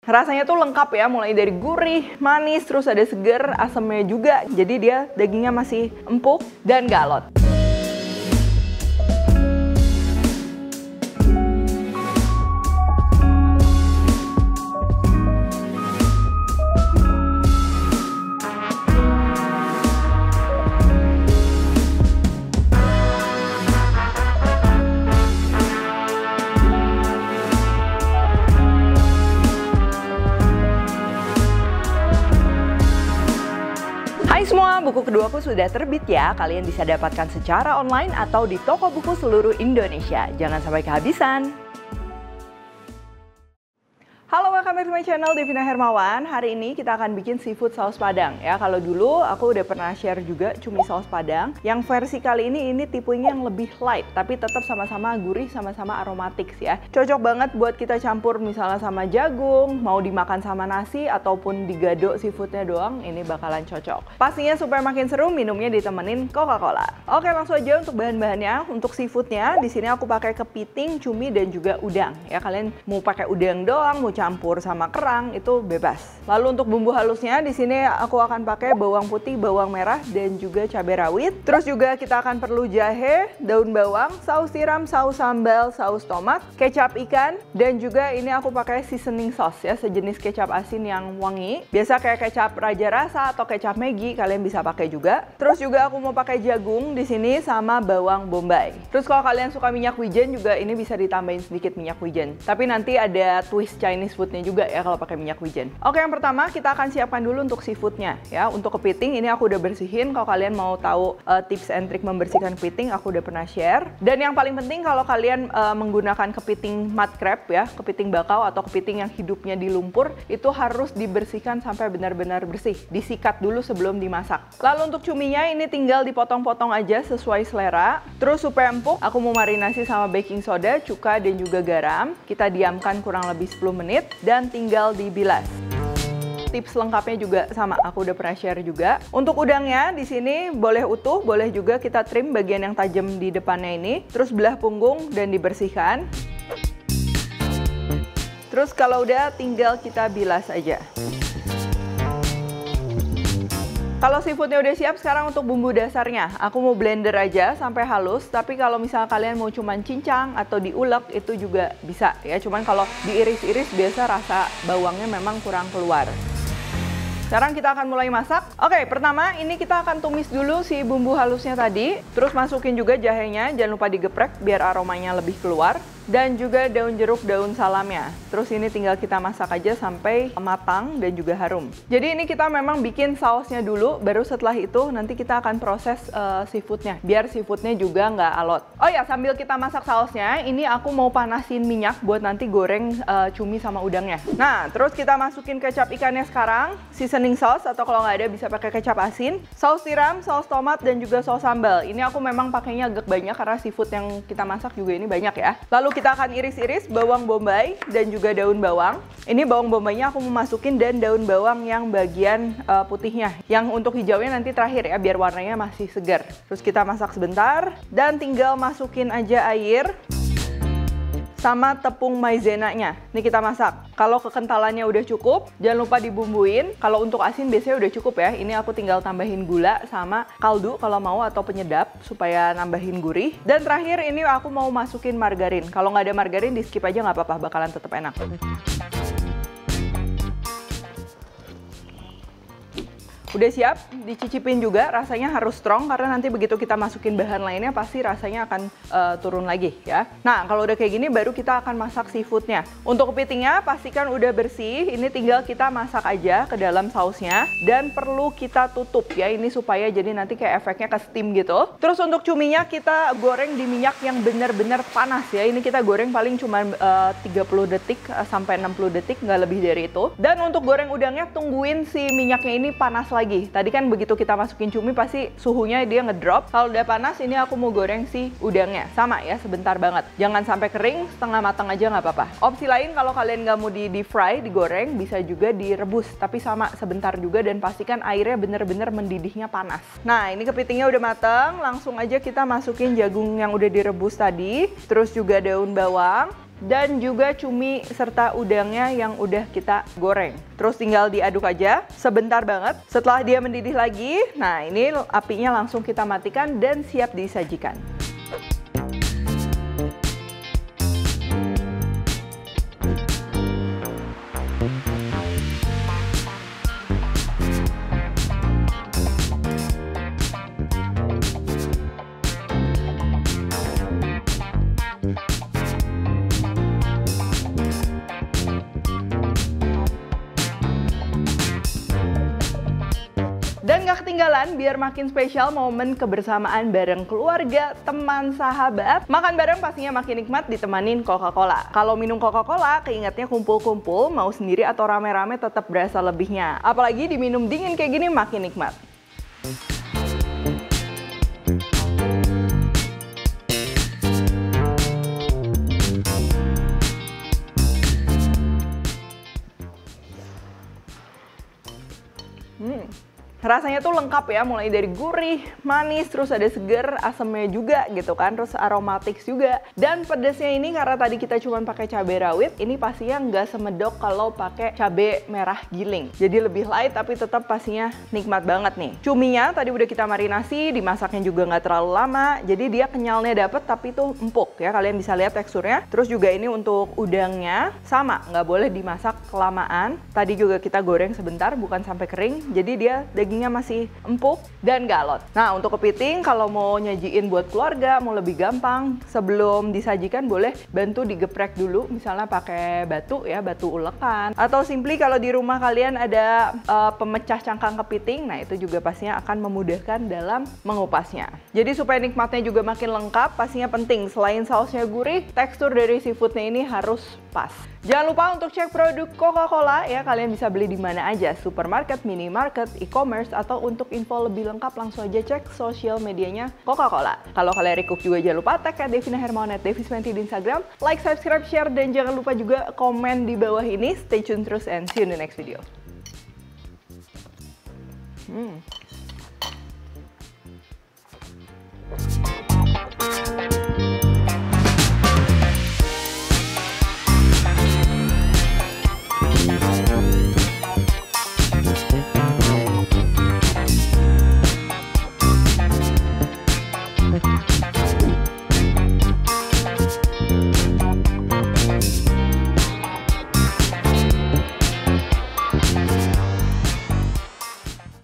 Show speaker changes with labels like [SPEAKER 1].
[SPEAKER 1] Rasanya tuh lengkap ya, mulai dari gurih, manis, terus ada seger, asamnya juga. Jadi dia dagingnya masih empuk dan gak alot. Hai semua, buku keduaku sudah terbit ya. Kalian bisa dapatkan secara online atau di toko buku seluruh Indonesia. Jangan sampai kehabisan. Halo, welcome back to my channel, Devina Hermawan. Hari ini kita akan bikin seafood saus padang ya. Kalau dulu aku udah pernah share juga cumi saus padang. Yang versi kali ini tipenya yang lebih light, tapi tetap sama-sama gurih, sama-sama aromatik ya. Cocok banget buat kita campur misalnya sama jagung, mau dimakan sama nasi ataupun digado seafoodnya doang, ini bakalan cocok. Pastinya supaya makin seru, minumnya ditemenin Coca-Cola. Oke, langsung aja untuk bahan-bahannya. Untuk seafoodnya, di sini aku pakai kepiting, cumi dan juga udang ya. Kalian mau pakai udang doang, mau campur sama kerang itu bebas. Lalu untuk bumbu halusnya di sini aku akan pakai bawang putih, bawang merah dan juga cabai rawit. Terus juga kita akan perlu jahe, daun bawang, saus tiram, saus sambal, saus tomat, kecap ikan dan juga ini aku pakai seasoning sauce ya, sejenis kecap asin yang wangi. Biasa kayak kecap raja rasa atau kecap Maggi kalian bisa pakai juga. Terus juga aku mau pakai jagung di sini sama bawang bombay. Terus kalau kalian suka minyak wijen juga ini bisa ditambahin sedikit minyak wijen. Tapi nanti ada twist Chinese foodnya juga ya kalau pakai minyak wijen. Oke, yang pertama kita akan siapkan dulu untuk seafoodnya ya. Untuk kepiting ini aku udah bersihin. Kalau kalian mau tahu tips and trick membersihkan kepiting, aku udah pernah share. Dan yang paling penting kalau kalian menggunakan kepiting mud crab ya, kepiting bakau atau kepiting yang hidupnya di lumpur, itu harus dibersihkan sampai benar-benar bersih. Disikat dulu sebelum dimasak. Lalu untuk cuminya ini tinggal dipotong-potong aja sesuai selera. Terus supaya empuk, aku mau marinasi sama baking soda, cuka dan juga garam. Kita diamkan kurang lebih 10 menit dan tinggal dibilas. Tips lengkapnya juga sama, aku udah pernah share juga. Untuk udangnya di sini boleh utuh, boleh juga kita trim bagian yang tajam di depannya ini. Terus belah punggung dan dibersihkan. Terus kalau udah tinggal kita bilas aja. Kalau seafoodnya udah siap, sekarang untuk bumbu dasarnya. Aku mau blender aja sampai halus, tapi kalau misalnya kalian mau cuman cincang atau diulek, itu juga bisa ya. Cuman kalau diiris-iris biasa rasa bawangnya memang kurang keluar. Sekarang kita akan mulai masak. Oke, pertama ini kita akan tumis dulu si bumbu halusnya tadi. Terus masukin juga jahenya, jangan lupa digeprek biar aromanya lebih keluar. Dan juga daun jeruk, daun salamnya. Terus ini tinggal kita masak aja sampai matang dan juga harum. Jadi ini kita memang bikin sausnya dulu, baru setelah itu nanti kita akan proses seafoodnya. Biar seafoodnya juga nggak alot. Oh ya, sambil kita masak sausnya, ini aku mau panasin minyak buat nanti goreng cumi sama udangnya. Nah, terus kita masukin kecap ikannya sekarang, seasoning sauce atau kalau nggak ada bisa pakai kecap asin, saus tiram, saus tomat dan juga saus sambal. Ini aku memang pakainya agak banyak karena seafood yang kita masak juga ini banyak ya. Lalu kita akan iris-iris bawang bombay dan juga daun bawang. Ini bawang bombaynya aku mau masukin dan daun bawang yang bagian putihnya. Yang untuk hijaunya nanti terakhir ya, biar warnanya masih segar. Terus kita masak sebentar dan tinggal masukin aja air sama tepung maizenanya. Ini kita masak. Kalau kekentalannya udah cukup, jangan lupa dibumbuin. Kalau untuk asin biasanya udah cukup ya. Ini aku tinggal tambahin gula sama kaldu kalau mau atau penyedap supaya nambahin gurih. Dan terakhir ini aku mau masukin margarin. Kalau nggak ada margarin di skip aja nggak apa-apa, bakalan tetap enak. Udah siap, dicicipin juga, rasanya harus strong karena nanti begitu kita masukin bahan lainnya pasti rasanya akan turun lagi ya. Nah, kalau udah kayak gini baru kita akan masak seafoodnya. Untuk kepitingnya pastikan udah bersih, ini tinggal kita masak aja ke dalam sausnya dan perlu kita tutup ya, ini supaya jadi nanti kayak efeknya ke steam gitu. Terus untuk cuminya kita goreng di minyak yang benar-benar panas ya, ini kita goreng paling cuma 30 detik sampai 60 detik, nggak lebih dari itu. Dan untuk goreng udangnya tungguin si minyaknya ini panas lagi. Tadi kan begitu kita masukin cumi pasti suhunya dia ngedrop. Kalau udah panas ini aku mau goreng si udangnya. Sama ya, sebentar banget. Jangan sampai kering, setengah matang aja nggak apa-apa. Opsi lain kalau kalian nggak mau di deep fry, digoreng, bisa juga direbus. Tapi sama, sebentar juga dan pastikan airnya bener-bener mendidihnya panas. Nah, ini kepitingnya udah mateng. Langsung aja kita masukin jagung yang udah direbus tadi. Terus juga daun bawang. dan juga cumi serta udangnya yang udah kita goreng. Terus tinggal diaduk aja sebentar banget. Setelah dia mendidih lagi, nah ini apinya langsung kita matikan dan siap disajikan. Dan gak ketinggalan, biar makin spesial momen kebersamaan bareng keluarga, teman, sahabat, makan bareng pastinya makin nikmat ditemanin Coca-Cola. Kalau minum Coca-Cola, keingetnya kumpul-kumpul, mau sendiri atau rame-rame tetap berasa lebihnya. Apalagi diminum dingin kayak gini makin nikmat. Rasanya tuh lengkap ya, mulai dari gurih, manis, terus ada seger, asemnya juga gitu kan, terus aromatik juga. Dan pedesnya ini karena tadi kita cuma pakai cabai rawit, ini pastinya nggak semedok kalau pakai cabai merah giling. Jadi lebih light tapi tetap pastinya nikmat banget nih. Cuminya tadi udah kita marinasi, dimasaknya juga nggak terlalu lama, jadi dia kenyalnya dapet tapi tuh empuk ya, kalian bisa lihat teksturnya. Terus juga ini untuk udangnya sama, nggak boleh dimasak kelamaan. Tadi juga kita goreng sebentar, bukan sampai kering, jadi dia dagingnya masih empuk dan galot. Nah, untuk kepiting kalau mau nyajiin buat keluarga, mau lebih gampang, sebelum disajikan boleh bantu digeprek dulu, misalnya pakai batu ya, batu ulekan. Atau simply kalau di rumah kalian ada pemecah cangkang kepiting, nah itu juga pastinya akan memudahkan dalam mengupasnya. Jadi supaya nikmatnya juga makin lengkap, pastinya penting selain sausnya gurih, tekstur dari seafoodnya ini harus pas. Jangan lupa untuk cek produk Coca-Cola ya, kalian bisa beli di mana aja, supermarket, minimarket, e-commerce, atau untuk info lebih lengkap langsung aja cek sosial medianya Coca-Cola. Kalau kalian recook juga jangan lupa tag Devina Hermawan @devis20 di Instagram, like, subscribe, share, dan jangan lupa juga komen di bawah ini. Stay tune terus and see you in the next video.